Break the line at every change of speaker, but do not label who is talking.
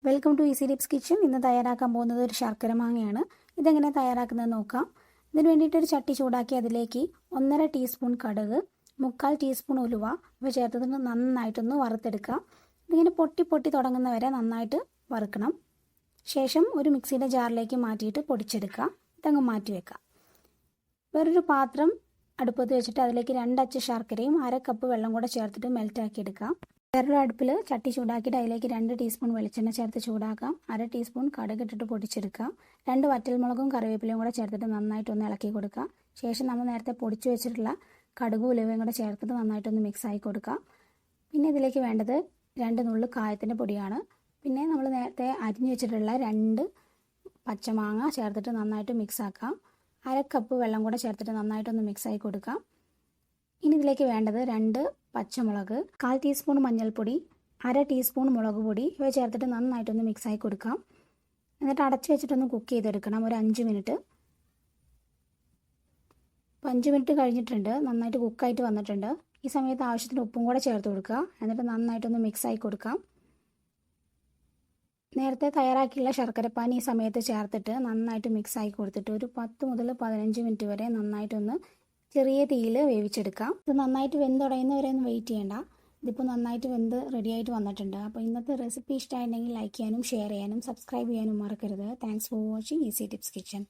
Welcome to easy tips kitchen. ഇന്ന് തയ്യാറാക്കാൻ പോകുന്നത് ഒരു ശർക്കര മാങ്ങയാണ്. ഇതെങ്ങനെ തയ്യാറാക്കുന്നത് നോക്കാം. ഇതിന് വേണ്ടിയിട്ട് ഒരു ചട്ടി ചൂടാക്കി അതിലേക്ക് 1.5 ടീസ്പൂൺ കടുക്, 3/4 ടീസ്പൂൺ ഉലുവ ഇവ ചേർത്തിട്ട് നന്നായിട്ടൊന്ന് വറുത്തെടുക്കാം. ഇതിങ്ങനെ പൊട്ടി തുടങ്ങുന്നവരെ നന്നായിട്ട് വറുക്കണം. ശേഷം ഒരു മിക്സിയുടെ ജാറിലേക്ക് മാറ്റിയിട്ട് പൊടിച്ചെടുക്കാം. ഇതങ്ങ് മാറ്റി വെക്കാം. വേറൊരു പാത്രം അടുപ്പത്ത് വെച്ചിട്ട് അതിലേക്ക് 2 അച്ച് ശർക്കരയും 1/2 കപ്പ് വെള്ളം കൂടെ ചേർത്തിട്ട് മെൽറ്റാക്കി എടുക്കാം. വേറൊരു അടുപ്പിൽ ചട്ടി ചൂടാക്കിയിട്ട് അതിലേക്ക് 2 ടീസ്പൂൺ വെളിച്ചെണ്ണ ചേർത്ത് ചൂടാക്കാം. 1/2 ടീസ്പൂൺ കടുക് ഇട്ടിട്ട് പൊടിച്ചെടുക്കാം. 2 വറ്റൽമുളകും കറിവേപ്പിലയും കൂടെ ചേർത്തിട്ട് നന്നായിട്ടൊന്ന് ഇളക്കി കൊടുക്കാം. ശേഷം നമ്മൾ നേരത്തെ പൊടിച്ചു വെച്ചിട്ടുള്ള കടുകും ഉലുവയും കൂടെ ചേർത്തിട്ട് നന്നായിട്ടൊന്ന് മിക്സ് ആക്കി കൊടുക്കാം. പിന്നെ ഇതിലേക്ക് വേണ്ടത് 2 നുള്ളു കായത്തിൻ്റെ പൊടിയാണ്. പിന്നെ നമ്മൾ നേരത്തെ അരിഞ്ഞു വെച്ചിട്ടുള്ള 2 പച്ചമാങ്ങ ചേർത്തിട്ട് നന്നായിട്ട് മിക്സ് ആക്കാം. 1/2 കപ്പ് വെള്ളം കൂടെ ചേർത്തിട്ട് നന്നായിട്ടൊന്ന് മിക്സ് ആക്കി കൊടുക്കാം. ഇനി ഇതിലേക്ക് വേണ്ടത് 2 പച്ചമുളക്, 1/4 ടീസ്പൂൺ മഞ്ഞൾപ്പൊടി, 1/2 ടീസ്പൂൺ മുളക് പൊടി ഇവ ചേർത്തിട്ട് നന്നായിട്ടൊന്ന് മിക്സ് ആക്കി കൊടുക്കാം. എന്നിട്ട് അടച്ചു വെച്ചിട്ടൊന്ന് കുക്ക് ചെയ്തെടുക്കണം ഒരു 5 മിനിറ്റ്. 5 മിനിറ്റ് കഴിഞ്ഞിട്ടുണ്ട്. നന്നായിട്ട് കുക്കായിട്ട് വന്നിട്ടുണ്ട്. ഈ സമയത്ത് ആവശ്യത്തിന് ഉപ്പും കൂടെ ചേർത്ത് കൊടുക്കുക. എന്നിട്ട് നന്നായിട്ടൊന്ന് മിക്സ് ആക്കി കൊടുക്കാം. നേരത്തെ തയ്യാറാക്കിയുള്ള ശർക്കരപ്പാനി ഈ സമയത്ത് ചേർത്തിട്ട് നന്നായിട്ട് മിക്സ് ആക്കി കൊടുത്തിട്ട് ഒരു 10 മുതൽ 15 മിനിറ്റ് വരെ നന്നായിട്ടൊന്ന് ചെറിയ തീയിൽ വേവിച്ചെടുക്കാം. ഇത് നന്നായിട്ട് വെന്തുടയുന്നവരെ ഒന്നും വെയിറ്റ് ചെയ്യേണ്ട. ഇതിപ്പോൾ നന്നായിട്ട് വെന്ത് റെഡിയായിട്ട് വന്നിട്ടുണ്ട്. അപ്പോൾ ഇന്നത്തെ റെസിപ്പി ഇഷ്ടമായിട്ടുണ്ടെങ്കിൽ ലൈക്ക് ചെയ്യാനും ഷെയർ ചെയ്യാനും സബ്സ്ക്രൈബ് ചെയ്യാനും മറക്കരുത്. Thanks for watching easy tips kitchen.